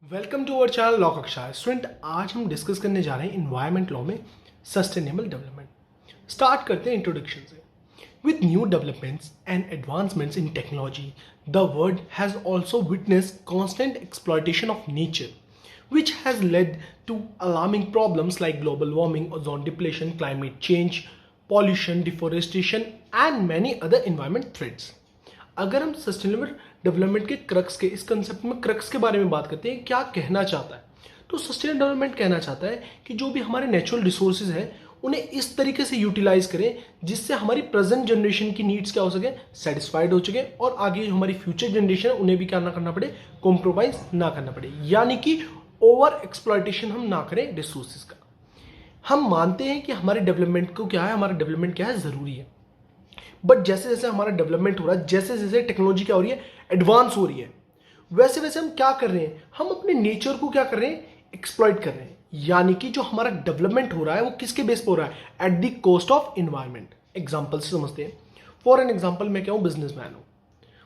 Welcome to our channel law कक्षा। Student, आज हम डिस्कस करने जा रहे हैं इन्वायरमेंट लॉ में सस्टेनेबल डेवलपमेंट। स्टार्ट करते हैं इंट्रोडक्शन से। With new developments and advancements in technology, the world has also witnessed constant exploitation of nature, which has led to alarming problems like global warming, ozone depletion, climate change, pollution, deforestation, and many other environment threats. अगर हम sustainable development के crux के इस concept में crux के बारे में बात करते हैं, क्या कहना चाहता है, तो सस्टेनेबल डेवलपमेंट कहना चाहता है कि जो भी हमारे नेचुरल रिसोर्सेज हैं उन्हें इस तरीके से यूटिलाइज करें जिससे हमारी प्रेजेंट जनरेशन की नीड्स क्या हो सके, सेटिस्फाइड हो सके, और आगे जो हमारी फ्यूचर जनरेशन है उन्हें भी क्या ना करना पड़े, कॉम्प्रोमाइज ना करना पड़े। यानी कि ओवर एक्सप्लॉयटेशन हम ना करें रिसोर्सेज का। हम मानते हैं कि हमारे डेवलपमेंट को क्या है, हमारा डेवलपमेंट क्या है, जरूरी है। बट जैसे जैसे हमारा डेवलपमेंट हो रहा है, जैसे जैसे टेक्नोलॉजी क्या हो रही है, एडवांस हो रही है, वैसे वैसे हम क्या कर रहे हैं, हम अपने नेचर को क्या कर रहे हैं, एक्सप्लॉइट कर रहे हैं। यानी कि जो हमारा डेवलपमेंट हो रहा है वो किसके बेस पर हो रहा है, at the cost of environment. Example से समझते हैं। फॉर एन एग्जाम्पल, मैं क्या हूँ, बिजनेसमैन हूँ।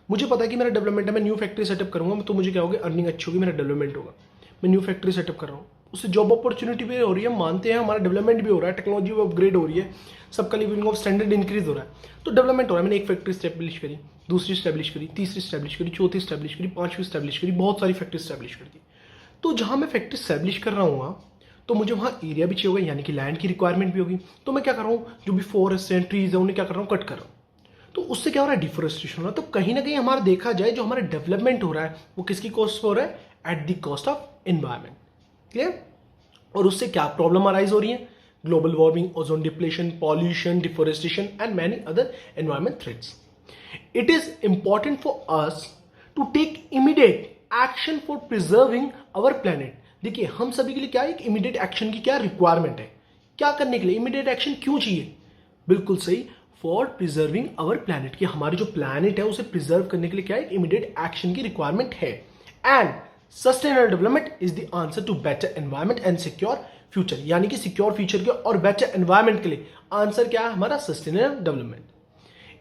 मुझे पता है कि मेरा डेवलपमेंट है, मैं न्यू फैक्ट्री सेटअप करूंगा तो मुझे क्या होगी, अर्निंग अच्छी होगी, मेरा डेवलपमेंट होगा। मैं न्यू फैक्ट्री सेटअप कर रहा हूँ, उससे जॉब अपॉर्चुनिटी भी हो रही है, मानते हैं हमारा डेवलपमेंट भी हो रहा है, टेक्नोलॉजी भी अपग्रेड हो रही है, सबका लिविंग ऑफ स्टैंडर्ड इंक्रीज हो रहा है, तो डेवलपमेंट हो रहा है। मैंने एक फैक्ट्री स्टैब्लिश करी, दूसरी स्टैब्लिश करी, तीसरी स्टैब्लिश करी, चौथी स्टैब्लिश करी, पांचवी स्टैब्लिश करी, बहुत सारी फैक्ट्री स्टैब्लिश कर दी। तो जहाँ मैं फैक्ट्री स्टैब्लिश कर रहा हूँ तो मुझे वहाँ एरिया भी चाहिए होगा, यानी कि लैंड की रिक्वायरमेंट भी होगी। तो मैं क्या कर रहा हूँ, जो भी फॉरेस्ट हैं, ट्रीज है, उन्हें क्या कर रहा हूँ, कट कर रहा हूँ। तो उससे क्या हो रहा है, डिफोरेस्टेशन हो रहा है। तो कहीं ना कहीं हमारा देखा जाए जो हमारा डेवलपमेंट हो रहा है वो किसकी कॉस्ट हो रहा है, at the cost of environment. Clear? और उससे क्या प्रॉब्लम अराइज हो रही है, global warming, ozone depletion, pollution, deforestation and many other environment threats. It is important for us to take immediate action for preserving our planet. देखिए, हम सभी के लिए क्या एक इमीडिएट एक्शन की क्या रिक्वायरमेंट है, क्या करने के लिए इमीडिएट एक्शन क्यों चाहिए, बिल्कुल सही, फॉर प्रिजर्विंग अवर प्लैनेट, कि हमारे जो प्लैनेट है उसे प्रिजर्व करने के लिए क्या है, इमीडिएट एक्शन की रिक्वायरमेंट है। And sustainable development is the answer to better environment and secure future. यानी कि सिक्योर फ्यूचर के और बेटर एनवायरमेंट के लिए आंसर क्या है, हमारा sustainable development.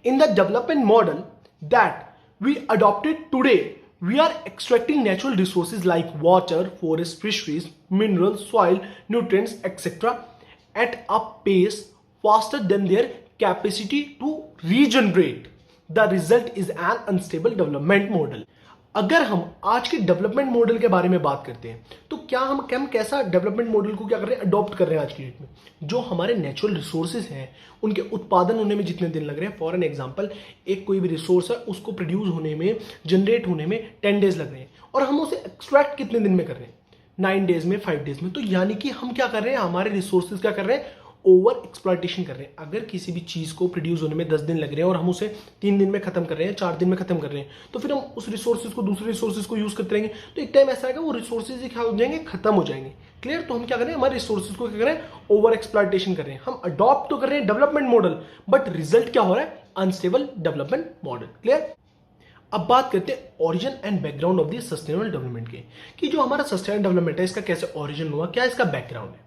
In the development model that we adopted today, we are extracting natural resources like water, forest, fisheries, minerals, soil, nutrients, etc. at a pace faster than their capacity to regenerate. The result is an unstable development model. अगर हम आज के development model के बारे में बात करते हैं तो क्या हम कैसा डेवलपमेंट मॉडल को क्या कर रहे हैं, अडॉप्ट कर रहे हैं आज की डेट में। जो हमारे नेचुरल रिसोर्सेज हैं उनके उत्पादन होने में जितने दिन लग रहे हैं, फॉर एन एग्जांपल, एक कोई भी रिसोर्स है उसको प्रोड्यूस होने में, जनरेट होने में 10 डेज लग रहे हैं, और हम उसे एक्सट्रैक्ट कितने दिन में कर रहे हैं, 9 डेज में, 5 डेज में। तो यानी कि हम क्या कर रहे हैं, हमारे रिसोर्सेज क्या कर रहे हैं, ओवर एक्सप्लॉयटेशन कर रहे हैं। अगर किसी भी चीज को प्रोड्यूस होने में 10 दिन लग रहे हैं और हम उसे 3 दिन में खत्म कर रहे हैं, 4 दिन में खत्म कर रहे हैं, तो फिर हम उस रिसोर्सेज को दूसरे रिसोर्सेज को यूज करते रहेंगे, तो एक टाइम ऐसा आएगा वो रिसोर्सेज ही क्या हो जाएंगे, खत्म हो जाएंगे। क्लियर? तो हम क्या कर रहे हैं, हमारे रिसोर्सेज को क्या कर रहे हैं, ओवर एक्सप्लॉयटेशन कर रहे हैं। हम अडॉप्ट तो कर रहे हैं डेवलपमेंट मॉडल, बट रिजल्ट क्या हो रहा है, अनस्टेबल डेवलपमेंट मॉडल। क्लियर? अब बात करते हैं origin and background of the sustainable development के, कि जो हमारा सस्टेनेबल डेवलपमेंट है इसका कैसे ओरिजिन हुआ, क्या इसका बैकग्राउंड है।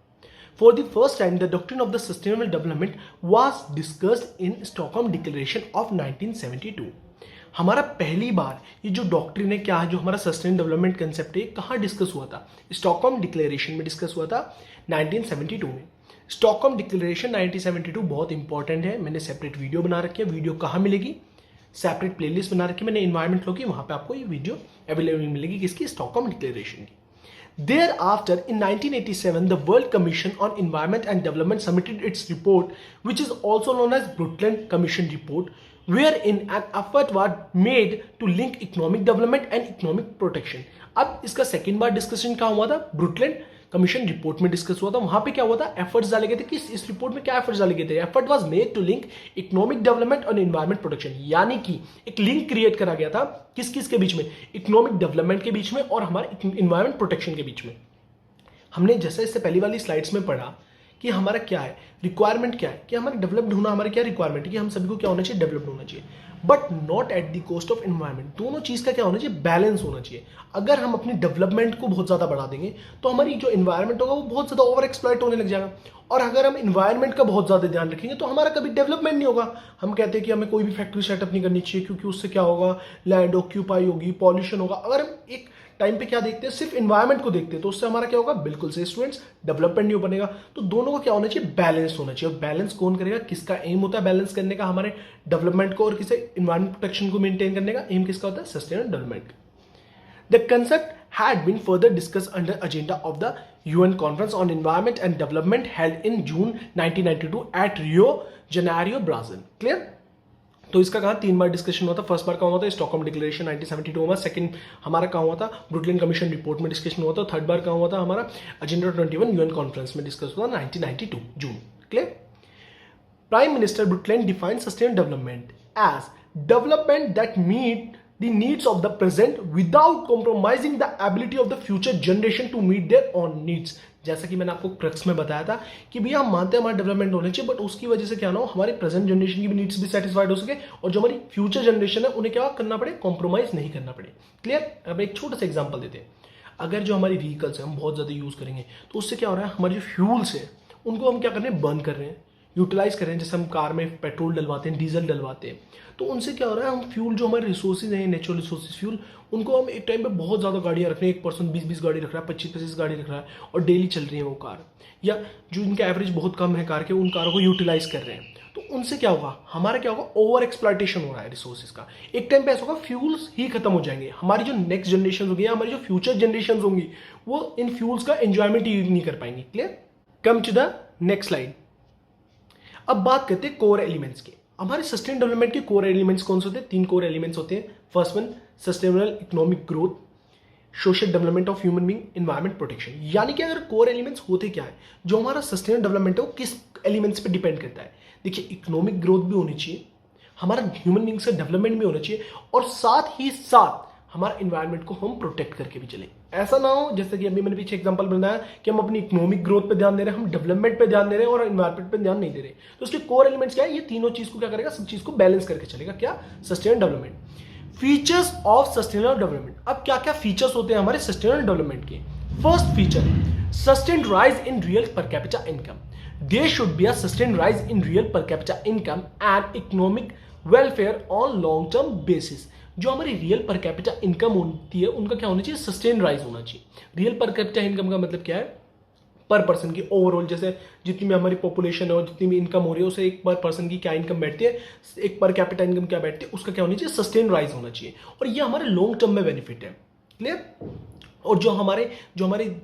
For the first time, the doctrine of the sustainable development was discussed in Stockholm Declaration of 1972. हमारा पहली बार ये जो डॉक्ट्रिन है, क्या है, जो हमारा सस्टेनेबल डेवलपमेंट कंसेप्ट है, कहाँ डिस्कस हुआ था, स्टॉकहोम डिक्लेरेशन में डिस्कस हुआ था 1972 में। स्टॉकहोम डिक्लेरेशन 1972 बहुत इंपॉर्टेंट है। मैंने सेपरेट वीडियो बना रखी है, वीडियो कहाँ मिलेगी, सेपरेट प्लेलिस्ट बना रखी है मैंने इन्वायरमेंट लॉ की, वहाँ पे आपको ये वीडियो अवेलेबल मिलेगी, किसकी, स्टॉकहोम डिक्लेरेशन की। Thereafter, in 1987, the World Commission on Environment and Development submitted its report, which is also known as Brundtland Commission Report, wherein an effort was made to link economic development and economic protection. अब इसका second बार discussion कहाँ हुआ था, ब्रुटलैंड commission report में discuss हुआ था। वहां पे क्या हुआ था, एफर्ट्स डाले गए थे कि इस रिपोर्ट में क्या एफर्ट्स डाले गए थे, effort was made to link economic development और एनवायरमेंट प्रोटेक्शन। यानी कि एक लिंक क्रिएट करा गया था किस किस के बीच में, इकोनॉमिक डेवलपमेंट के बीच में और हमारे एनवायरमेंट प्रोटेक्शन के बीच में। हमने जैसे इससे पहली वाली स्लाइड्स में पढ़ा कि हमारा क्या है, रिक्वायरमेंट क्या है, कि हमारे डेवलप्ड होना, हमारे क्या रिक्वायरमेंट है कि हम सभी को क्या होना चाहिए, डेवलप्ड होना चाहिए, but not at the cost of environment. दोनों चीज का क्या होना चाहिए, बैलेंस होना चाहिए। अगर हम अपनी डेवलपमेंट को बहुत ज्यादा बढ़ा देंगे तो हमारी जो एनवायरमेंट होगा वो बहुत ज्यादा ओवर एक्सप्लॉइट होने लग जाएगा, और अगर हम एनवायरमेंट का बहुत ज्यादा ध्यान रखेंगे तो हमारा कभी डेवलपमेंट नहीं होगा। हम कहते हैं कि हमें कोई भी फैक्ट्री सेटअप नहीं करनी चाहिए क्योंकि उससे क्या होगा, लैंड ऑक्यूपाई होगी, पॉल्यूशन होगा। अगर हम एक टाइम पे क्या देखते हैं, सिर्फ इन्वायरमेंट को देखते हैं, तो उससे हमारा क्या होगा, बिल्कुल से स्टूडेंट्स डेवलपमेंट नहीं हो बनेगा। तो दोनों का क्या होना चाहिए, बैलेंस होना चाहिए। और बैलेंस कौन करेगा, किसका एम होता है बैलेंस करने का, हमारे डेवलपमेंट को और किसे इन्वायरमेंट प्रोटेक्शन को मेंटेन करने का एम किसका होता है, sustainable development. The concept had been further discussed under agenda of the UN Conference on Environment and Development held in June 1992 at Rio Janeiro, Brazil. Clear? तो इसका कहाँ 3 बार डिस्कशन हुआ था। फर्स्ट बार कहाँ हुआ था, स्टॉकहोम डिक्लेरेशन 1972 में। सेकंड हमारा कहाँ हुआ था, ब्रुकलिन कमीशन रिपोर्ट में डिस्कशन हुआ था। थर्ड बार कहाँ हुआ था, हमारा एजेंडा 21 यूएन कॉन्फ्रेंस में डिस्कस हुआ 1992 जून। Clear? Prime Minister Brundtland defined sustainable development as development that meet the needs of the present without compromising the ability of the future generation to meet their own needs. जैसा कि मैंने आपको crux में बताया था कि भैया हम मानते हैं हमारा डेवलपमेंट होना चाहिए, बट उसकी वजह से क्या ना हो, हमारे प्रेजेंट जनरेशन की भी नीड्स भी सेटिस्फाइड हो सके और जो हमारी फ्यूचर जनरेशन है उन्हें क्या करना पड़े, कॉम्प्रोमाइज नहीं करना पड़े। क्लियर? अब एक छोटा सा एग्जांपल देते हैं। अगर जो हमारी व्हीकल्स है हम बहुत ज़्यादा यूज़ करेंगे तो उससे क्या हो रहा है, हमारे जो फ्यूल्स है उनको हम क्या कर रहे हैं, बर्न कर रहे हैं, यूटिलाइज कर रहे हैं। जैसे हम कार में पेट्रोल डलवाते हैं, डीजल डलवाते हैं, तो उनसे क्या हो रहा है, हम फ्यूल जो हमारे रिसोर्सेज हैं, नेचुरल रिसोर्सेज फ्यूल, उनको हम एक टाइम पे बहुत ज़्यादा गाड़ियाँ रख रहे हैं। एक पर्सन 20-20 गाड़ी रख रहा है, 25-25 गाड़ी रख रहा है और डेली चल रही है वो कार, या जो इनका एवरेज बहुत कम है कार के, उन कारों को यूटिलाइज कर रहे हैं। तो उनसे क्या होगा, हमारा क्या होगा, ओवर एक्सप्लॉयटेशन हो रहा है रिसोर्सेज का। एक टाइम पे ऐसा होगा फ्यूल्स ही खत्म हो जाएंगे, हमारी जो नेक्स्ट जनरेशन होगी, हमारी जो फ्यूचर जनरेशन होंगी, वो इन फ्यूल्स का एंजॉयमेंट ही नहीं कर पाएंगी। Clear? Come to the next slide. अब बात करते हैं कोर एलिमेंट्स की। हमारे सस्टेन डेवलपमेंट के कोर एलिमेंट्स कौन से होते हैं, 3 कोर एलिमेंट्स होते हैं। First one, sustainable economic growth, social development of human being, environment protection. यानी कि अगर कोर एलिमेंट्स होते क्या है, जो हमारा सस्टेनेबल डेवलपमेंट है वो किस एलिमेंट्स पे डिपेंड करता है। देखिए, इकोनॉमिक ग्रोथ भी होनी चाहिए, हमारा ह्यूमन बीइंग्स का डेवलपमेंट भी होना चाहिए, और साथ ही साथ हमारा इन्वायरमेंट को हम प्रोटेक्ट करके भी चलें। ऐसा ना हो जैसे कि अभी मैंने पीछे एग्जांपल बनाया कि हम अपनी इकोनॉमिक ग्रोथ पे ध्यान दे रहे हैं, हम डेवलपमेंट पे ध्यान दे रहे हैं और इन्वायरमेंट पे ध्यान नहीं दे रहे। तो उसके कोर एलिमेंट्स क्या है, ये तीनों चीज को क्या करेगा, सब चीज को बैलेंस करके चलेगा। क्या? Sustainable development. Features of sustainable development. अब क्या क्या फीचर्स होते हैं हमारे सस्टेनेबल डेवलपमेंट के। First feature, sustained rise in real per capita income. There should be a sustained rise in real per capita income and economic welfare on long term basis. जो हमारी real per capita income होती है उनका क्या होना चाहिए, sustain rise होना चाहिए। रियल पर कैपिटा इनकम का मतलब क्या है, पर पर्सन की ओवरऑल, जैसे जितनी भी हमारी पॉपुलेशन है और जितनी भी इनकम हो रही है उसे एक पर पर्सन की क्या इनकम बैठती है, एक पर कैपिटा इनकम क्या बैठती है, उसका क्या होना चाहिए, सस्टेन राइज होना चाहिए। और ये हमारे लॉन्ग टर्म में बेनिफिट है। क्लियर? और जो हमारी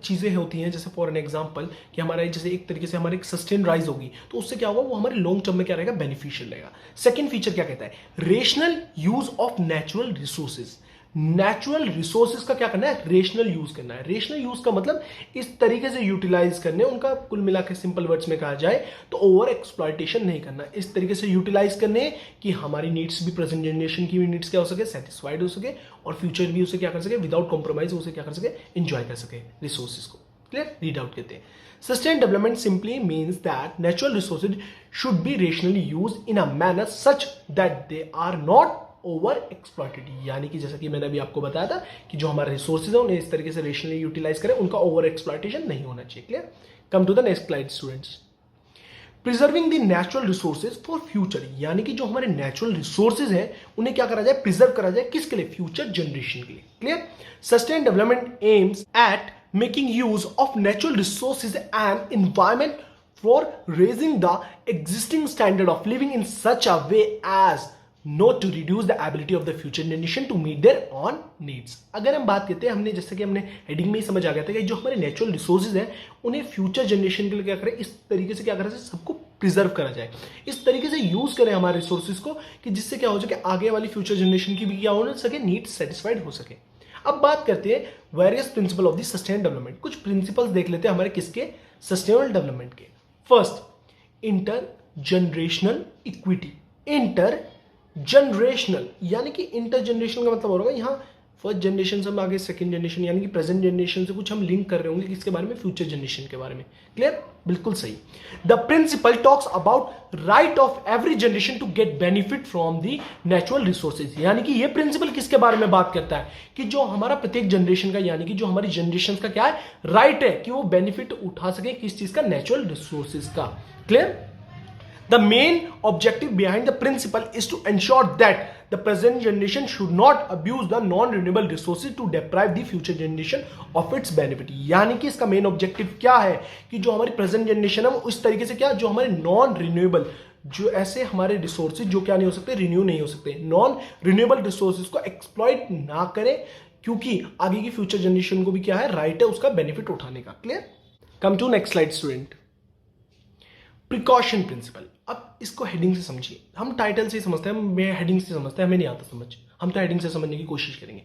चीज़ें होती हैं, जैसे फॉर एन एग्जांपल कि हमारे जैसे एक तरीके से हमारी सस्टेन राइज होगी तो उससे क्या होगा, वो हमारे लॉन्ग टर्म में क्या रहेगा, बेनिफिशियल रहेगा। सेकंड फीचर क्या कहता है, rational use of natural resources. Natural resources का क्या करना है, रेशनल यूज करना है। रेशनल यूज का मतलब इस तरीके से यूटिलाइज करने, उनका कुल मिला के सिंपल वर्ड्स में कहा जाए तो ओवर एक्सप्लॉयटेशन नहीं करना, इस तरीके से यूटिलाइज करने कि हमारी नीड्स भी, प्रेजेंट जनरेशन की भी नीड्स क्या हो सके, सेटिस्फाइड हो सके, और फ्यूचर भी उसे क्या कर सके, विदाउट कॉम्प्रोमाइज उसे क्या कर सके, एंजॉय कर सके रिसोर्सेज को। क्लियर? रीड आउट करते हैं। Sustained development simply means that natural resources should be rationally used in a manner such that they are not over exploited. यानी कि जैसा कि मैंने अभी आपको बताया था कि जो हमारे रिसोर्सेज है उन्हें इस तरीके से रेशनली यूटिलाइज करें, उनका ओवर एक्सप्लॉइटेशन नहीं होना चाहिए। Clear? Come to the next slide students. Preserving the natural resources for future. यानी कि जो हमारे नेचुरल रिसोर्सेज हैं उन्हें क्या करा जाए, प्रिजर्व करा जाए, किसके लिए, फ्यूचर जनरेशन के लिए। Clear? Sustain development aims at making use of natural resources and environment for raising the existing standard of living in such a way as not to reduce the ability of the future generation to meet their own needs। अगर हम बात करते हैं, हमने जैसे कि हमने heading में ही समझ आ गया था कि जो हमारे नेचुरल रिसोर्सेज हैं उन्हें फ्यूचर जनरेशन के लिए क्या करें, इस तरीके से क्या करें, सबको प्रिजर्व करा जाए, इस तरीके से यूज करें हमारे रिसोर्सेज को कि जिससे क्या हो सके, आगे वाली फ्यूचर जनरेशन की भी क्या हो सके, नीड्स सेटिस्फाइड हो सके। अब बात करते हैं various principle of the sustainable development. कुछ प्रिंसिपल्स देख लेते हैं हमारे किसके, सस्टेनेबल डेवलपमेंट के। First, inter generational equity. Inter generational यानी कि इंटर जनरेशन का मतलब होगा यहाँ फर्स्ट जनरेशन से हम आगे सेकंड जनरेशन यानी कि प्रेजेंट जनरेशन से कुछ हम लिंक कर रहे होंगे किसके बारे में, फ्यूचर जनरेशन के बारे में। क्लियर? बिल्कुल सही। The principle talks about right of every generation to get benefit from the natural resources. यानी कि ये प्रिंसिपल किसके बारे में बात करता है कि जो हमारा प्रत्येक जनरेशन का, यानी कि जो हमारी जनरेशन का क्या है, राइट है कि वो बेनिफिट उठा सके किस चीज का, नेचुरल रिसोर्सेज का। Clear? The main objective behind the principle is to ensure that the present generation should not abuse the non-renewable resources to deprive the future generation of its benefit. यानी कि इसका main objective क्या है कि जो हमारी present generation है वो उस तरीके से क्या, जो हमारे नॉन रिन्यूएबल, जो ऐसे हमारे रिसोर्सेज जो क्या नहीं हो सकते, रिन्यू नहीं हो सकते, नॉन रिन्यूएबल रिसोर्सेज को एक्सप्लॉइट ना करें, क्योंकि आगे की फ्यूचर जनरेशन को भी क्या है, राइट है उसका बेनिफिट उठाने का. Clear? Come to next slide student. Precaution principle. अब इसको हेडिंग से समझिए. हम टाइटल से समझते हैं, मैं हेडिंग से समझते हैं, हमें नहीं आता समझ, हम तो हेडिंग से समझने की कोशिश करेंगे.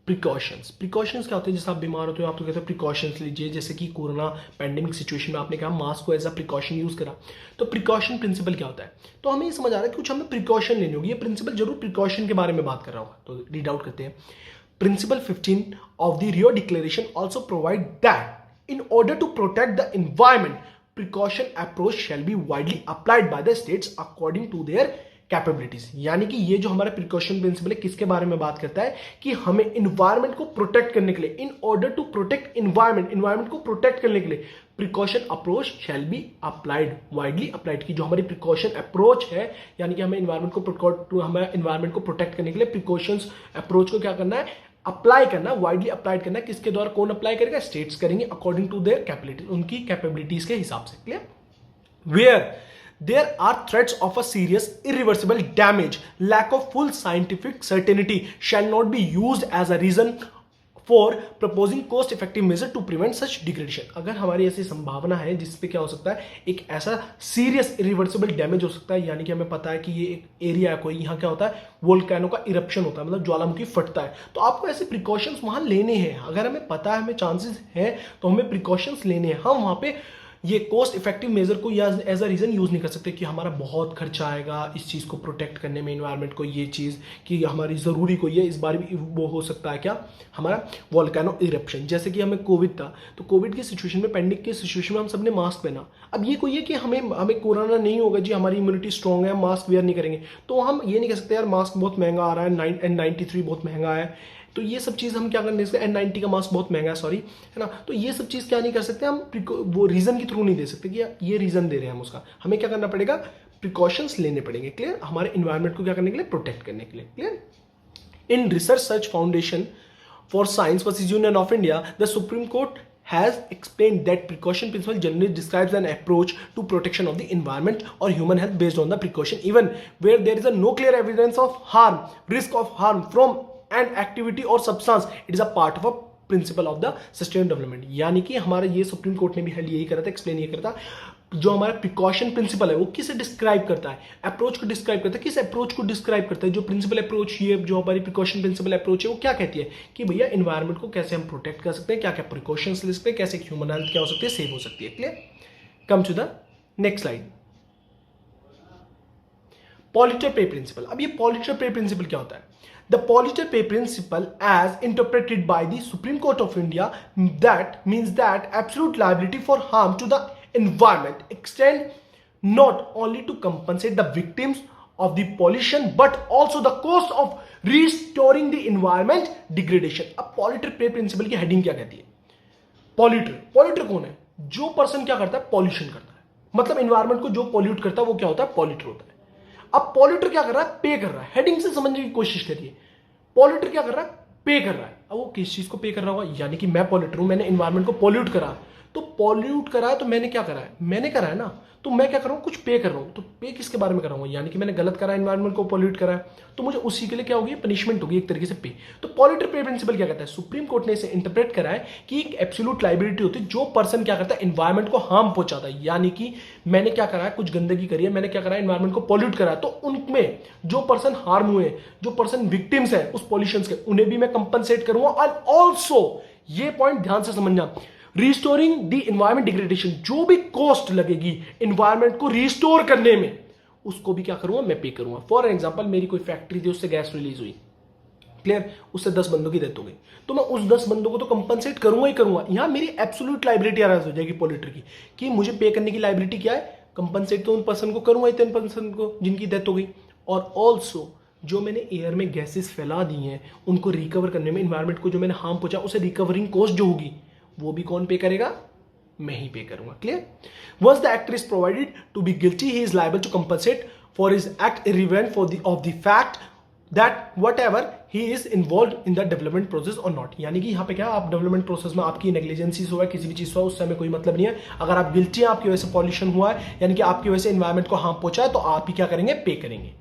प्रिकॉशंस. प्रिकॉशंस क्या होते हैं? जैसे आप बीमार होते हो आप तो कहते हो प्रिकॉशंस लीजिए, जैसे कि कोरोना पैंडेमिक सिचुएशन में आपने कहा मास्क को एज अ प्रिकॉशन यूज करा. तो प्रिकॉशन प्रिंसिपल क्या होता है? तो हमें ये समझ आ रहा है कि कुछ हमें प्रिकॉशन लेनी होगी. ये प्रिंसिपल जरूर प्रिकॉशन के बारे में बात कर रहा होगा. तो रीड आउट करते हैं. Principle 15 of the Rio declaration also provide that in order to protect the environment precaution approach shall be widely applied by the states according to their capabilities. यानी कि ये जो हमारा प्रिकॉशन प्रिंसिपल है किसके बारे में बात करता है कि हमें इन्वायरमेंट को प्रोटेक्ट करने के लिए, in order to protect environment को प्रोटेक्ट करने के लिए precaution approach shall be applied, widely applied की जो हमारी प्रिकॉशन अप्रोच है, यानी कि हमें इन्वायरमेंट को प्रोटेक्ट करने के लिए प्रिकॉशंस अप्रोच को क्या करना है, अप्लाई करना, वाइडली अप्लाइड करना. किसके द्वारा, कौन अप्लाई करेगा? स्टेट्स करेंगे अकॉर्डिंग टू देयर कैपेबिलिटीज, उनकी कैपेबिलिटीज के हिसाब से. Clear? Where there are threats of a serious irreversible damage, lack of full scientific certainty shall not be used as a reason for proposing cost effective measure to prevent such degradation. अगर हमारी ऐसी संभावना है जिसपे क्या हो सकता है, एक ऐसा सीरियस इरिवर्सिबल डैमेज हो सकता है, यानी कि हमें पता है कि ये एक एरिया है कोई, यहाँ क्या होता है, वोल्केनो का इरप्शन होता है, मतलब ज्वालामुखी फटता है, तो आपको ऐसे प्रिकॉशंस वहां लेने हैं. अगर हमें पता है, हमें चांसेस हैं, तो हमें प्रिकॉशंस लेने हैं. हम वहां पे ये कोस्ट इफेक्टिव मेजर को या एज अ रीजन यूज नहीं कर सकते कि हमारा बहुत खर्चा आएगा इस चीज को प्रोटेक्ट करने में, इन्वायरमेंट को, ये चीज कि हमारी जरूरी को ये इस बार भी वो हो सकता है क्या, हमारा वोल्केनो इरप्शन. जैसे कि हमें कोविड था, तो कोविड की सिचुएशन में, पैंडेमिक की सिचुएशन में हम सबने मास्क पहना. अब ये कोई है कि हमें कोरोना नहीं होगा जी, हमारी इम्यूनिटी स्ट्रॉन्ग है, मास्क वेयर नहीं करेंगे, तो हम ये नहीं कह सकते यार मास्क बहुत महंगा आ रहा है, N93 बहुत महंगा है, तो ये सब चीज़ हम क्या करने से, N90 का मास्क बहुत महंगा है, सॉरी, है ना, तो ये सब चीज़ क्या नहीं कर सकते हम, वो रीज़न के थ्रू नहीं दे सकते कि ये रीज़न दे रहे हैं हम उसका. हमें क्या करना पड़ेगा, प्रिकॉशंस लेने पड़ेंगे. क्लियर? हमारे इन्वायरमेंट को क्या करने के लिए, प्रोटेक्ट करने के लिए. Clear? In research search foundation for science versus union of India, the supreme court has explained that precaution principle generally describes an approach to protection of the environment or human health based on the precaution even where there is no clear evidence of harm, risk of harm from an activity or substance. It is a part of a principle of the sustainable development. यानी कि हमारा ये supreme court ने भी हल यही करा था, एक्सप्लेन ये करता, जो हमारा प्रिकॉशन प्रिंसिपल है वो किसे डिस्क्राइब करता है, अप्रोच को डिस्क्राइब करता है. किस अप्रोच को डिस्क्राइब करता है? जो प्रिंसिपल अप्रोच, ये जो हमारी प्रिकॉशन प्रिंसिपल अप्रोच है वो क्या कहती है कि भैया इन्वायरमेंट को कैसे हम प्रोटेक्ट कर सकते हैं, क्या क्या प्रिकॉशंस ले सकते हैं, कैसे ह्यूमन हेल्थ क्या हो सकती है, सेव हो सकती है. Clear? Come to the next slide. Polluter pays principle. अब ये पॉलिटर पे प्रिंसिपल क्या होता है? The Pollitter Pay Principle, as interpreted by the Supreme Court of India, that means that absolute liability for harm to the environment extend not only to compensate the victims of the pollution but also the cost of restoring the environment degradation. अब Pollitter Pay Principle की heading क्या कहती है? Polluter कौन है? जो person क्या करता है, पॉल्यूशन करता है, मतलब इन्वायरमेंट को जो पॉल्यूट करता है वो क्या होता है, पॉल्यूटर होता है. अब पॉल्यूटर क्या कर रहा है, पे कर रहा है. हेडिंग से समझने की कोशिश करिए. पॉल्यूटर क्या कर रहा है, पे कर रहा है. अब वो किस चीज को पे कर रहा होगा, यानी कि मैं पॉल्यूटर हूं, मैंने इन्वायरमेंट को पॉल्यूट करा, तो पॉल्यूट करा है तो मैंने क्या करा है, मैंने करा है ना, तो मैं क्या कर रहा हूं, कुछ पे कर रहा हूं. तो पे किसके बारे में कर रहा हूं, यानी कि मैंने गलत करा, इन्वायरमेंट को पॉल्यूट करा है, तो मुझे उसी के लिए क्या होगी, पनिशमेंट होगी एक तरीके से पे. तो पॉल्यूटर पे प्रिंसिपल क्या कहता है, सुप्रीम कोर्ट ने इसे इंटरप्रेट करा है कि एक एब्सोल्यूट लायबिलिटी होती है जो पर्सन क्या करता है, इन्वायरमेंट को हार्म पहुंचाता है. यानी कि मैंने क्या करा है, कुछ गंदगी करी है, मैंने क्या करा है, इन्वायरमेंट को पॉल्यूट करा है, तो उनमें जो पर्सन हार्म हुए, जो पर्सन विक्टिम्स है उस पॉल्यूशन के, उन्हें भी मैं कंपनसेट करूंगा. और ऑल्सो ये पॉइंट ध्यान से समझना, रिस्टोरिंग द इन्वायरमेंट डिग्रेडेशन, जो भी कॉस्ट लगेगी इन्वायरमेंट को रिस्टोर करने में, उसको भी क्या करूंगा, मैं पे करूंगा. फॉर एग्जांपल मेरी कोई फैक्ट्री थी, उससे गैस रिलीज हुई, क्लियर, उससे 10 बंदों की डेथ हो गई, तो मैं उस 10 बंदों को तो कंपनसेट करूंगा ही करूंगा. यहां मेरी एब्सोल्यूट लायबिलिटी अराइज हो जाएगी पॉल्यूटर की, कि मुझे पे करने की लायबिलिटी क्या है, कंपनसेट तो उन पर्सन को करूंगा ही, 10 पर्सन को जिनकी डेथ हो गई. और ऑल्सो जो मैंने एयर में गैसेस फैला दी हैं उनको रिकवर करने में, इन्वायरमेंट को जो मैंने हार्म पहुंचा, उसे रिकवरिंग कॉस्ट जो होगी वो भी कौन पे करेगा, मैं ही पे करूंगा। Clear? Once the actor is provided to be guilty he is liable to compensate for his act irrelevant for the of the fact that whatever he is involved in the development process or not। यानी कि यहाँ पे क्या, आप development process में आपकी नेग्लिजेंसीज हुआ है, किसी भी चीज हुआ, उससे हमें कोई मतलब नहीं है। अगर आप गिल्टी हैं, आपकी वजह से पॉल्यूशन हुआ है, यानी कि आपकी वजह से एनवायरमेंट को हार्म पहुंचा है, तो आप ही क्या करेंगे, पे करेंगे।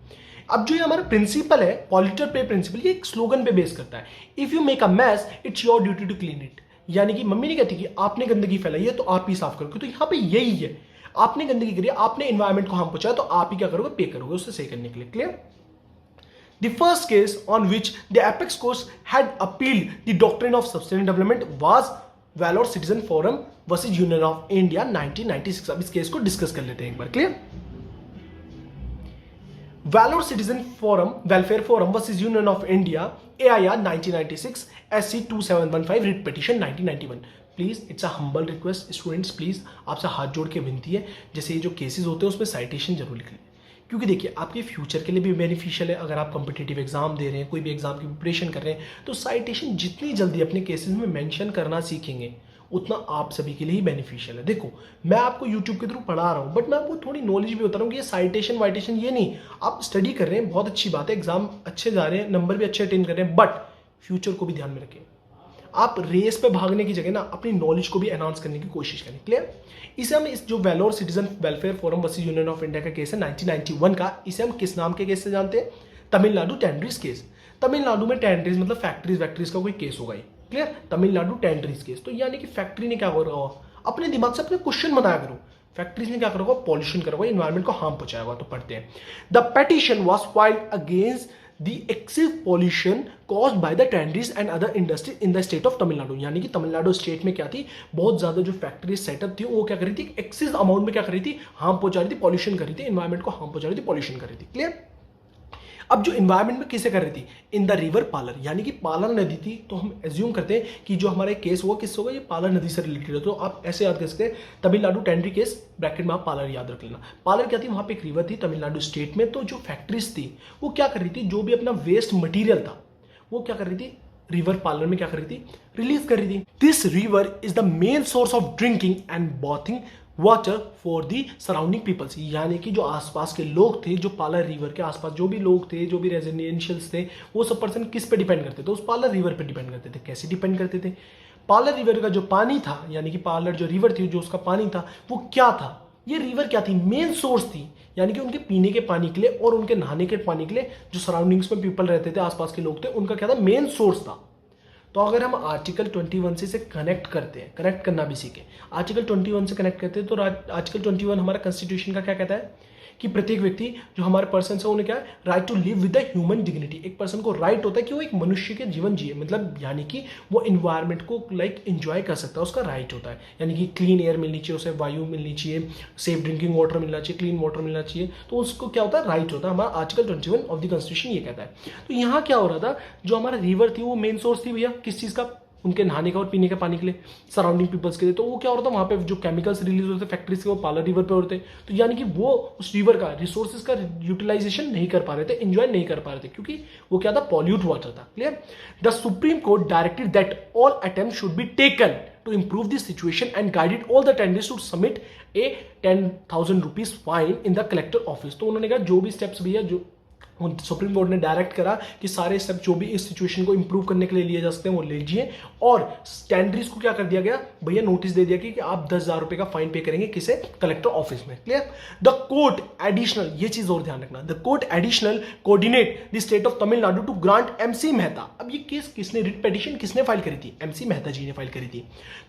अब जो ये हमारा प्रिंसिपल है, पॉल्यूटर पे प्रिंसिपल, ये एक स्लोगन पे बेस करता है। If you make a mess it's your duty to clean it. यानी कि मम्मी नहीं कहती कि आपने गंदगी फैलाई है तो आप ही साफ करोगे, तो यहाँ पे यही है, आपने गंदगी करी, आपने एनवायरमेंट को हार्म पहुंचाया, तो आप ही क्या करोगे, पे करोगे उससे सही करने के लिए। Clear? The first case on which the apex courts had appealed the doctrine of sustainable development was Valor Citizen Forum versus Union of India 1996। अब इस केस को डिस्कस कर लेते हैं एक बार। Clear? Valor Citizen Forum Welfare Forum versus Union of India AIR 1996 SC 2715 writ petition 1991। Please it's a humble request students, please आपसे हाथ जोड़ के विनती है, जैसे ये जो केसेस होते हैं उसमें साइटेशन जरूर लिख लें, क्योंकि देखिए आपके फ्यूचर के लिए भी बेनिफिशियल है। अगर आप कॉम्पिटिटिव एग्जाम दे रहे हैं, कोई भी एग्जाम की प्रिपरेशन कर रहे हैं, तो साइटेशन जितनी जल्दी अपने केसेस में मेंशन करना सीखेंगे उतना आप सभी के लिए ही बेनिफिशियल है। देखो मैं आपको यूट्यूब के थ्रू पढ़ा रहा हूँ, बट मैं आपको थोड़ी नॉलेज भी बता रहा हूँ कि ये साइटेशन वाइटेशन ये नहीं, आप स्टडी कर रहे हैं, बहुत अच्छी बात है, एग्जाम अच्छे जा रहे हैं, नंबर भी अच्छे अटेन कर रहे हैं, बट फ्यूचर को भी ध्यान में रखें। आप रेस पे भागने की जगह ना अपनी नॉलेज को भी एनहांस करने की कोशिश करें। क्लियर? इसे हम इस जो Vellore citizen welfare forum versus union of India का केस है 1991 का, इसे हम किस नाम के केस से जानते हैं? तमिलनाडु टैंड्रीज केस। तमिलनाडु में टैंड्रीज मतलब फैक्ट्रीज वैक्ट्रीज का कोई केस होगा। क्लियर? तमिलनाडु टैंड्रीज केस, तो यानी कि फैक्ट्री ने क्या करा होगा, अपने दिमाग से अपने क्वेश्चन बनाया करो, फैक्ट्रीज ने क्या करा होगा, पॉल्यूशन करा होगा, इन्वायरमेंट को हार्म पहुंचाया होगा। तो पढ़ते हैं, the petition was filed against the excessive pollution caused by the tanneries and other industries in the state of Tamil Nadu। यानी कि तमिलनाडु स्टेट में क्या थी, बहुत ज्यादा जो फैक्ट्री सेटअप थी वो क्या कर रही थी, एक्सेस अमाउंट में क्या कर रही थी, हार्म पहुंचा रही थी, पॉल्यूशन कर रही थी, एनवायरमेंट को हार्म पहुंचा रही थी, पॉल्यूशन कर रही थी। क्लियर? अब जो इन्वायरमेंट में किसे कर रही थी, इन द रिवर पालर, यानी कि पालर नदी थी, तो हम एज्यूम करते हैं कि जो हमारा केस हुआ किससे होगा, ये पालर नदी से रिलेटेड है। तो आप ऐसे याद कर सकते हैं, तमिलनाडु टैंड्री केस, ब्रैकेट में आप पालर याद रख लेना। पालर क्या थी, वहां पे एक रिवर थी तमिलनाडु स्टेट में, तो जो फैक्ट्रीज थी वो क्या कर रही थी, जो भी अपना वेस्ट मटीरियल था वो क्या कर रही थी, रिवर पालर में क्या कर रही थी, रिलीज कर रही थी। This river is the main source of drinking and bathing water for the surrounding peoples. यानी कि जो आसपास के लोग थे, जो पालर रिवर के आसपास जो भी लोग थे, जो भी रेजिडेंशियल्स थे, वो सब पर्सन किस पे डिपेंड करते थे, उस पालर रिवर पे डिपेंड करते थे। कैसे डिपेंड करते थे, पालर रिवर का जो पानी था, यानी कि पालर जो रिवर थी, जो उसका पानी था वो क्या था, ये रिवर क्या थी, मेन सोर्स थी, यानी कि उनके पीने के पानी के लिए और उनके नहाने के पानी के लिए, जो सराउंडिंग्स में पीपल रहते थे, आसपास के लोग थे, उनका क्या था, मेन सोर्स था। तो अगर हम आर्टिकल 21 से कनेक्ट करते हैं, कनेक्ट करना भी सीखें, आर्टिकल 21 से कनेक्ट करते हैं, तो आर्टिकल 21 हमारा कॉन्स्टिट्यूशन का क्या कहता है कि प्रत्येक व्यक्ति जो हमारे पर्सन है उन्हें क्या है, right to live with the human dignity. एक पर्सन को राइट होता है कि वो एक मनुष्य के जीवन जिए, मतलब यानी कि वो इन्वायरमेंट को लाइक एंजॉय कर सकता है, उसका राइट होता है। यानी कि क्लीन एयर मिलनी चाहिए, उसे वायु मिलनी चाहिए, सेफ ड्रिंकिंग वाटर मिलना चाहिए, क्लीन वाटर मिलना चाहिए, तो उसको क्या होता है, राइट होता है। हमारा आर्टिकल 21 ऑफ द कॉन्स्टिट्यूशन ये कहता है। तो यहाँ क्या हो रहा था, जो हमारा रिवर थी वो मेन सोर्स थी भैया किस चीज़ का, उनके नहाने का और पीने का पानी के लिए, सराउंडिंग पीपल्स के लिए। तो वो क्या हो रहा था, वहाँ पे जो केमिकल्स रिलीज होते थे फैक्ट्रीज के, वो पालर रिवर पे होते, तो यानी कि वो उस रिवर का रिसोर्सेज का यूटिलाइजेशन नहीं कर पा रहे थे, एंजॉय नहीं कर पा रहे थे, क्योंकि वो क्या था, पॉल्यूट वाटर था। Clear? The supreme court directed that all attempts should be taken to improve the situation and guided all the tenants to submit a 10,000 rupees fine in the collector office। तो उन्होंने कहा जो भी steps भैया जो supreme court ने direct करा कि सारे स्टेप जो भी इस सिचुएशन को इंप्रूव करने के लिए लिए जा सकते हैं वो लीजिए, और टैंड्रीज को क्या कर दिया गया भैया, नोटिस दे दिया कि आप 10,000 रुपए का फाइन पे करेंगे, किसे, कलेक्टर ऑफिस में। क्लियर? द कोर्ट एडिशनल, ये चीज और ध्यान रखना, the court additional coordinate the state of Tamil Nadu to grant MC Mehta. अब ये केस किसने, रिट पिटीशन किसने फाइल करी थी, एमसी मेहता जी ने फाइल करी थी।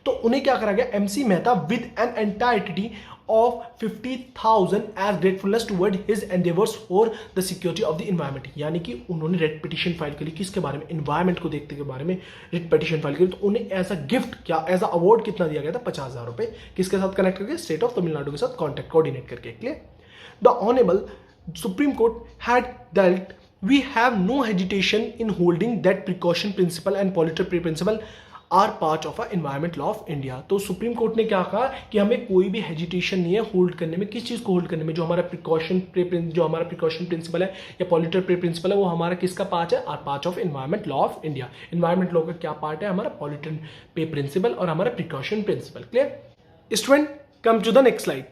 तो उन्हें क्या करा गया, MC Mehta with an entirety of 50,000 as gratefulness toward his endeavors for the security of the environment। यानी कि उन्होंने रेड पिटीशन फाइल करी किसके बारे में, एनवायरमेंट को देखते के बारे में रेड पिटीशन फाइल करी। तो उन्हें एज अ गिफ्ट क्या, एज अ अवार्ड कितना दिया गया था, 50,000 रुपए, किसके साथ कनेक्ट करके, स्टेट ऑफ तमिलनाडु के साथ कॉन्टेक्ट कोऑर्डिनेट करके। Clear? The honourable supreme court had dealt we have no hesitation in holding that precaution principle and polluter pay principle are part of a environment law of India. तो supreme court ने क्या कहा कि हमें कोई भी hesitation नहीं है होल्ड करने में, किस चीज को होल्ड करने में, जो हमारा प्रिकॉशन प्रिंसिपल है या पॉल्यूटर पे प्रिंसिपल है, वो हमारा किसका पार्ट है, are part of environment law of India. Environment law का क्या पार्ट है, हमारा पॉल्यूटर पे प्रिंसिपल और हमारा precaution principle. Clear? Student, come to the next slide.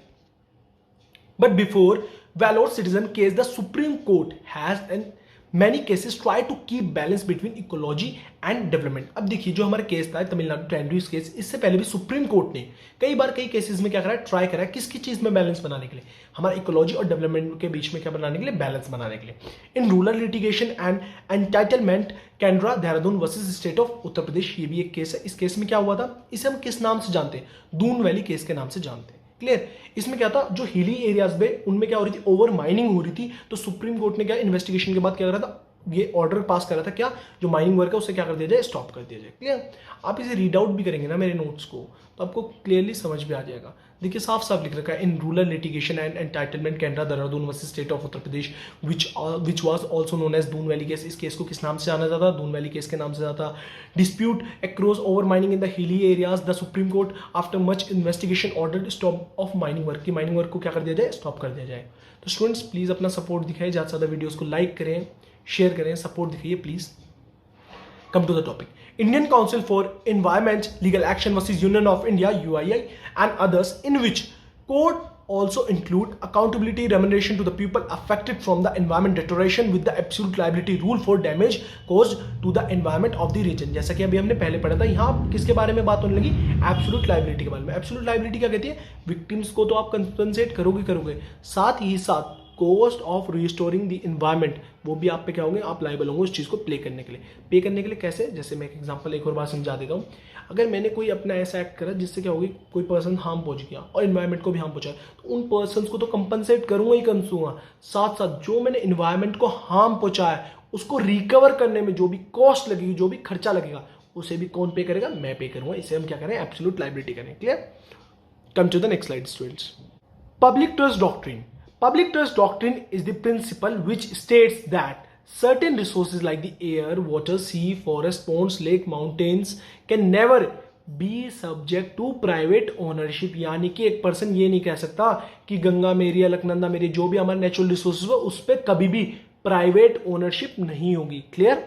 But before Vellore citizen case, the Supreme Court has in many cases tried to keep balance between ecology and development. अब देखिए जो हमारा case था Tamil Nadu ट्रेंड्यूस case, इससे पहले भी supreme court ने कई बार कई केसेस में क्या करा, ट्राई करा किसकी चीज में बैलेंस बनाने के लिए, हमारा इकोलॉजी और डेवलपमेंट के बीच में क्या बनाने के लिए, बैलेंस बनाने के लिए. In rural litigation and entitlement Kendra Dehradun versus state of Uttar Pradesh, ये भी एक केस है. इस केस में क्या हुआ था, इसे हम किस नाम से जानते हैं, दून वैली केस के नाम से जानते हैं. क्लियर. इसमें क्या था, जो हिली एरियाज में उनमें क्या हो रही थी, ओवर माइनिंग हो रही थी. तो सुप्रीम कोर्ट ने क्या इन्वेस्टिगेशन के बाद क्या करा था, ये ऑर्डर पास करा था क्या, जो माइनिंग वर्क है उसे क्या कर दिया जाए, स्टॉप कर दिया जाए. क्लियर. आप इसे रीड आउट भी करेंगे ना मेरे नोट्स को, तो आपको क्लियरली समझ में आ जाएगा. देखिए साफ साफ लिख रखा है, in rural litigation and entitlement Kendra Dehradun versus state of Uttar Pradesh which was also known as Doon valley case. इस केस को किस नाम से जाना जाता, दून वैली केस के नाम से जाता. Dispute across over mining in the hilly areas, the supreme court after much investigation order stop of mining work, की माइनिंग वर्क को क्या कर दिया जाए, स्टॉप कर दिया जाए. तो स्टूडेंट्स प्लीज अपना सपोर्ट दिखाइए, ज़्यादा से ज़्यादा वीडियोज़ को लाइक करें, शेयर करें, सपोर्ट दिखाइए please. Come to the topic. Indian Council for Environment Legal Action versus Union of India (UII) and others, in which court also include accountability remuneration to the people affected from the environment deterioration with the absolute liability rule for damage caused to the environment of the region. जैसा कि अभी हमने पहले पढ़ा था, यहाँ किसके बारे में बात होने लगी, एब्सोल्यूट लाइबिलिटी के बारे में. एब्सोल्यूट लाइबिलिटी क्या कहती है, विक्टिम्स को तो आप कंपनसेट करोगे, साथ ही साथ cost of restoring the environment, वो भी आप पे क्या होंगे, आप लाइबल होंगे उस चीज़ को पे करने के लिए. कैसे, जैसे मैं एक एग्जांपल एक और बार समझा देता हूँ. अगर मैंने कोई अपना ऐसा एक्ट करा जिससे क्या होगी, कोई पर्सन हार्म पहुंच गया और इन्वायरमेंट को भी हार्म पहुंचा, तो उन पर्सनस को तो कंपनसेट करूंगा ही करूंगा, साथ साथ जो मैंने इन्वायरमेंट को हार्म पहुंचाया उसको रिकवर करने में जो भी कॉस्ट लगेगी, जो भी खर्चा लगेगा, उसे भी कौन पे करेगा, मैं पे करूंगा. इसे हम क्या करें, एब्सोल्यूट लाइबिलिटी करें. Clear. Come to the next slide students. Public trust doctrine. Public trust doctrine is the principle which states that certain resources like the air, water, sea, forest, ponds, lake, mountains can never be subject to private ownership. यानी कि एक person ये नहीं कह सकता कि गंगा मेरी, अलकनंदा मेरी, जो भी हमारे नेचुरल रिसोर्सेज हो उस पर कभी भी प्राइवेट ओनरशिप नहीं होगी. क्लियर.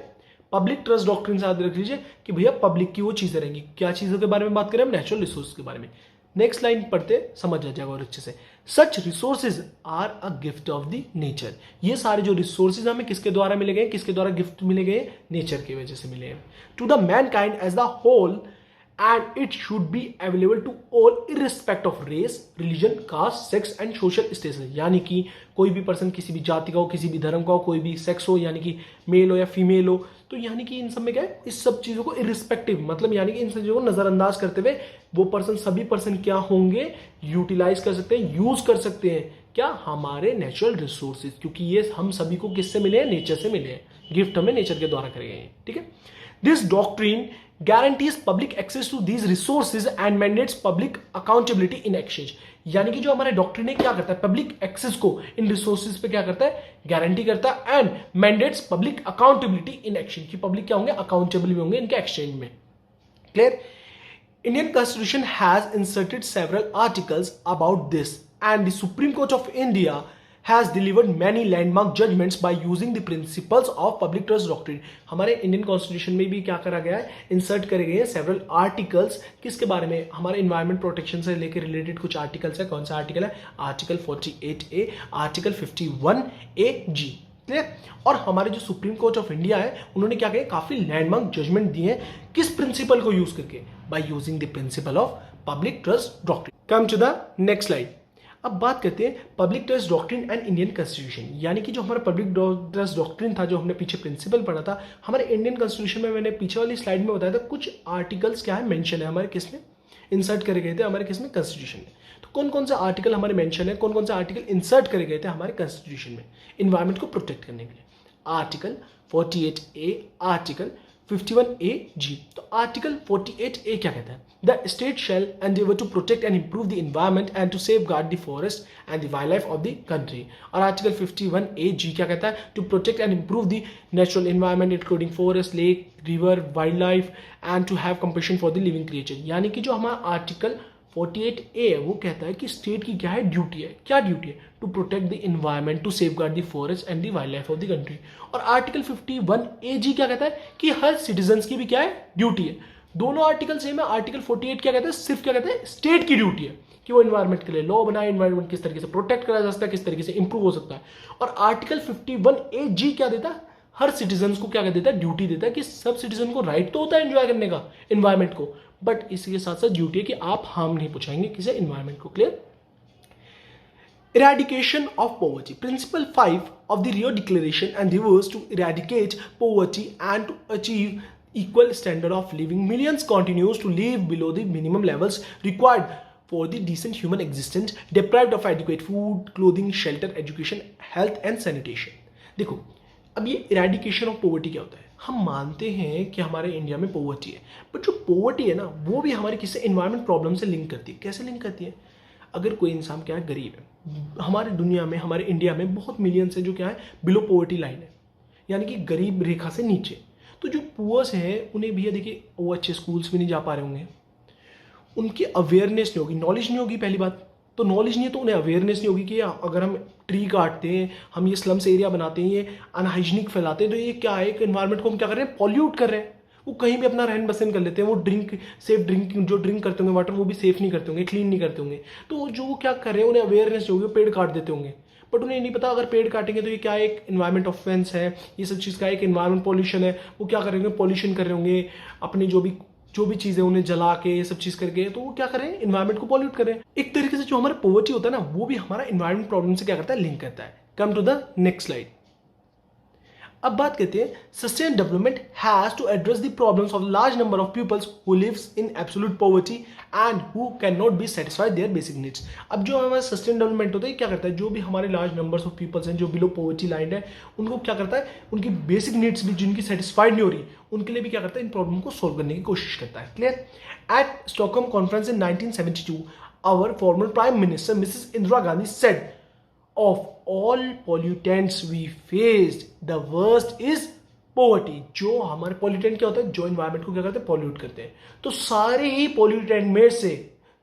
पब्लिक ट्रस्ट डॉक्ट्रिन से याद रख लीजिए कि भैया पब्लिक की वो चीजें रहेंगी. क्या चीजों के बारे में बात करें हम, नेचुरल रिसोर्स के बारे में. नेक्स्ट लाइन पढ़ते समझ आ जाएगा और अच्छे से. Such resources are a gift of the nature. ये सारे जो रिसोर्सेज हमें किसके द्वारा मिले गए, किसके द्वारा गिफ्ट मिले गए, नेचर की वजह से मिले हैं. To the mankind as the whole and it should be available to all irrespect of race, religion, caste, sex and social status. यानी कि कोई भी पर्सन किसी भी जाति का हो, किसी भी धर्म का हो, कोई भी सेक्स हो, यानी कि मेल हो या फीमेल हो, तो यानी कि इन सब में क्या है, इस सब चीज़ों को इरिस्पेक्टिव, मतलब यानी कि इन सब चीज़ों को नज़रअंदाज करते हुए वो पर्सन, सभी पर्सन क्या होंगे, यूटिलाइज कर सकते हैं, यूज कर सकते हैं क्या, हमारे नेचुरल रिसोर्सेज, क्योंकि ये हम सभी को किससे मिले हैं, नेचर से मिले हैं. गिफ्ट हमें नेचर के द्वारा करे गए हैं. ठीक है. This doctrine guarantees public access to these resources and mandates public accountability in exchange. यानी कि जो हमारे डॉक्ट्रिन है क्या करता है, पब्लिक एक्सेस को इन रिसोर्सेज पे क्या करता है, गारंटी करता है, and mandates public accountability in exchange, की पब्लिक क्या होंगे, अकाउंटेबल भी होंगे इनके एक्सचेंज में. Clear. Indian Constitution has inserted several articles about this, and the Supreme Court of India has delivered many landmark judgments by using the principles of public trust doctrine. हमारे Indian constitution में भी क्या करा गया है, insert करे गए हैं सेवरल आर्टिकल्स. किसके बारे में, हमारे इन्वायरमेंट प्रोटेक्शन से लेकर रिलेटेड कुछ आर्टिकल्स है. कौन सा आर्टिकल है, article 48A, article 51AG. Clear. और हमारे जो सुप्रीम कोर्ट ऑफ इंडिया है उन्होंने क्या किया, काफी लैंडमार्क जजमेंट दिए हैं. किस प्रिंसिपल को यूज करके, by using the principle of public trust doctrine. Come to the next slide. अब बात करते हैं public trust doctrine and Indian constitution. यानी कि जो हमारा पब्लिक ट्रस्ट डॉक्ट्रिन था, जो हमने पीछे प्रिंसिपल पढ़ा था, हमारे इंडियन कॉन्स्टिट्यूशन में मैंने पीछे वाली स्लाइड में बताया था, कुछ आर्टिकल्स क्या है, मेंशन है हमारे किस में, इंसर्ट करे गए थे हमारे किस में, कॉन्स्टिट्यूशन में. तो कौन कौन से आर्टिकल हमारे मेंशन है, कौन कौन से आर्टिकल इंसर्ट करे गए थे हमारे कॉन्स्टिट्यूशन में इन्वायरमेंट को प्रोटेक्ट करने के लिए. Article 48A, article 51AG. तो आर्टिकल 48A क्या कहता है, the state shall endeavour to protect and improve the environment and to safeguard the forest and the wildlife of the country. और article 51AG क्या कहता है, to protect and improve the natural environment including forest, lake, river, wildlife and to have compassion for the living creature. यानी कि जो हमारा article 48A है वो कहता है कि स्टेट की क्या है, ड्यूटी है. क्या ड्यूटी है, to protect the environment, to safeguard the forest and the wildlife of the country. और आर्टिकल 51AG क्या कहता है कि हर सिटीजन्स की भी क्या है, ड्यूटी है, दोनों आर्टिकल सेम है। आर्टिकल 48 क्या कहता है, सिर्फ क्या कहता है, स्टेट की ड्यूटी है कि वो एनवायरमेंट के लिए लॉ बनाए, एनवायरमेंट किस तरीके से प्रोटेक्ट करा जा सकता है, किस तरीके से इंप्रूव हो सकता है। और आर्टिकल 51A(G) क्या देता है, हर सिटीजन को क्या देता है, ड्यूटी देता है कि सब सिटीजन को राइट तो होता है एंजॉय करने का एनवायरमेंट को, बट इसी के साथ साथ ड्यूटी है कि आप हार्म नहीं पहुंचाएंगे किसी एनवायरमेंट को। Clear. Eradication of poverty. Principle 5 of the Rio Declaration endeavors to eradicate poverty and to achieve equal standard of living. Millions continues to live below the minimum levels required for the decent human existence, deprived of adequate food, clothing, shelter, education, health and sanitation. देखो, अब ये eradication of poverty क्या होता है। हम मानते हैं कि हमारे इंडिया में पॉवर्टी है, बट जो पॉवर्टी है ना वो भी हमारे किसी एनवायरमेंट प्रॉब्लम से लिंक करती है। कैसे लिंक करती है, अगर कोई इंसान क्या है, गरीब है, हमारे दुनिया में, हमारे इंडिया में बहुत मिलियंस है जो क्या है, बिलो पॉवर्टी लाइन है, यानी कि गरीब रेखा से नीचे। तो जो पुअर्स हैं उन्हें भी देखिए वो अच्छे स्कूल्स में नहीं जा पा रहे होंगे, उनकी अवेयरनेस नहीं होगी, नॉलेज नहीं होगी पहली बात। तो नॉलेज नहीं है तो उन्हें अवेयरनेस नहीं होगी कि अगर हम ट्री काटते हैं, हम ये स्लम्स एरिया बनाते हैं, ये अनहाइजीनिक फैलाते हैं, तो ये क्या है, एक एनवायरमेंट को हम क्या कर रहे हैं, पॉल्यूट कर रहे हैं। वो कहीं भी अपना रहन बसन कर लेते हैं, वो सेफ ड्रिंकिंग, जो ड्रिंक करते होंगे वाटर वो भी सेफ नहीं करते होंगे, क्लीन नहीं करते होंगे। तो जो क्या कर रहे हैं उन्हें अवेयरनेस नहीं होगी, पेड़ काट देते होंगे, बट उन्हें नहीं पता अगर पेड़ काटेंगे तो ये क्या एक एनवायरमेंट ऑफेंस है, ये सब चीज़ का एक एनवायरमेंट पॉल्यूशन है। वो क्या करेंगे, पॉल्यूशन कर रहे होंगे, अपनी जो भी चीज़ें उन्हें जला के ये सब चीज़ करके, तो वो क्या करें, एनवायरमेंट को पॉल्यूट करें। एक तरीके से जो हमारा पॉवर्टी होता है ना वो भी हमारा एनवायरमेंट प्रॉब्लम से क्या करता है, लिंक करता है। Come to the next slide. अब बात करते हैं, sustain development has to address the problems of large number of peoples who lives in absolute poverty and who can not be satisfied their basic needs. अब जो हमारा sustain development होता है क्या करता है, जो भी हमारे लार्ज नंबर्स ऑफ पीपल्स हैं जो बिलो पॉवर्टी लाइन है, उनको क्या करता है, उनकी बेसिक नीड्स भी जिनकी सेटिस्फाइड नहीं हो रही, उनके लिए भी क्या करता है, इन प्रॉब्लम को सोल्व करने की कोशिश करता है। Clear. At Stockholm conference in 1972 our former prime minister Mrs Indira Gandhi said, of all pollutants we faced the worst is poverty। जो हमारे पॉल्यूटेंट क्या होता है, जो एनवायरमेंट को क्या करते हैं, पॉल्यूट करते हैं। तो सारे ही पॉल्यूटेंट में से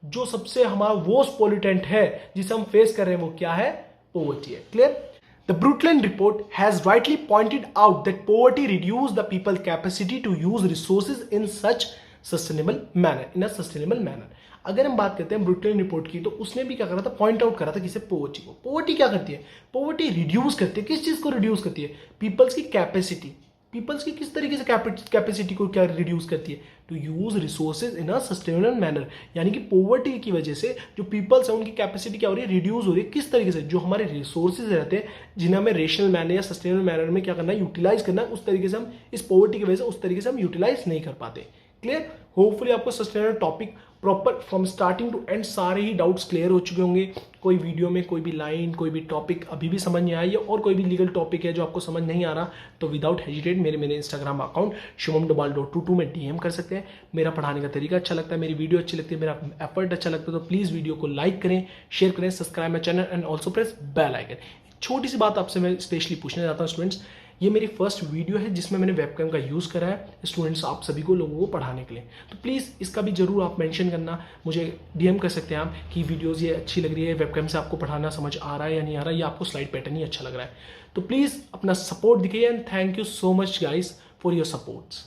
जो सबसे हमारा वर्स्ट पॉल्यूटेंट है जिसे हम फेस कर रहे हैं वो क्या है, पॉवर्टी है। Clear. The Brundtland report has rightly pointed out that poverty reduces the people's capacity to use resources in such sustainable manner। अगर हम बात करते हैं ब्रुटलैंड रिपोर्ट की, तो उसने भी क्या करा था, पॉइंट आउट करा था किसे, पॉवर्टी को। पॉवर्टी क्या करती है, पॉवर्टी रिड्यूस करती है, किस चीज को रिड्यूस करती है, पीपल्स की कैपेसिटी। पीपल्स की किस तरीके से कैपेसिटी को क्या रिड्यूस करती है, to use resources in a sustainable manner. यानी कि पॉवर्टी की वजह से जो पीपल्स है उनकी कैपेसिटी क्या हो रही है, रिड्यूस हो रही है। किस तरीके से, जो हमारे रिसोर्सेज रहते हैं जिन्हें हमें रेशनल मैनर या सस्टेनेबल मैनर में क्या करना है, यूटिलाइज करना है, उस तरीके से हम इस पॉवर्टी की वजह से उस तरीके से हम यूटिलाइज नहीं कर पाते। क्लियर। होपफुली आपको sustainable topic proper from starting to end सारे ही डाउट्स क्लियर हो चुके होंगे। कोई वीडियो में कोई भी लाइन, कोई भी टॉपिक अभी भी समझ नहीं आया, या और कोई भी लीगल टॉपिक है जो आपको समझ नहीं आ रहा, तो विदाउट हेजिटेट मेरे इंस्टाग्राम अकाउंट shubhamdobal.22 में डीएम कर सकते हैं। मेरा पढ़ाने का तरीका अच्छा लगता है, मेरी वीडियो अच्छी लगती है, मेरा एफर्ट अच्छा लगता है, तो प्लीज़ वीडियो को लाइक करें, शेयर करें, subscribe my channel and also press bell icon. छोटी सी बात आपसे मैं स्पेशली पूछना चाहता हूँ स्टूडेंट्स, ये मेरी फर्स्ट वीडियो है जिसमें मैंने वेबकैम का यूज़ करा है स्टूडेंट्स आप सभी को, लोगों को पढ़ाने के लिए। तो प्लीज़ इसका भी जरूर आप मेंशन करना, मुझे डीएम कर सकते हैं आप कि वीडियोस ये अच्छी लग रही है, वेबकैम से आपको पढ़ाना समझ आ रहा है या नहीं आ रहा है, या आपको स्लाइड पैटर्न ही अच्छा लग रहा है। तो प्लीज़ अपना सपोर्ट दिखाइए and thank you so much guys for your supports.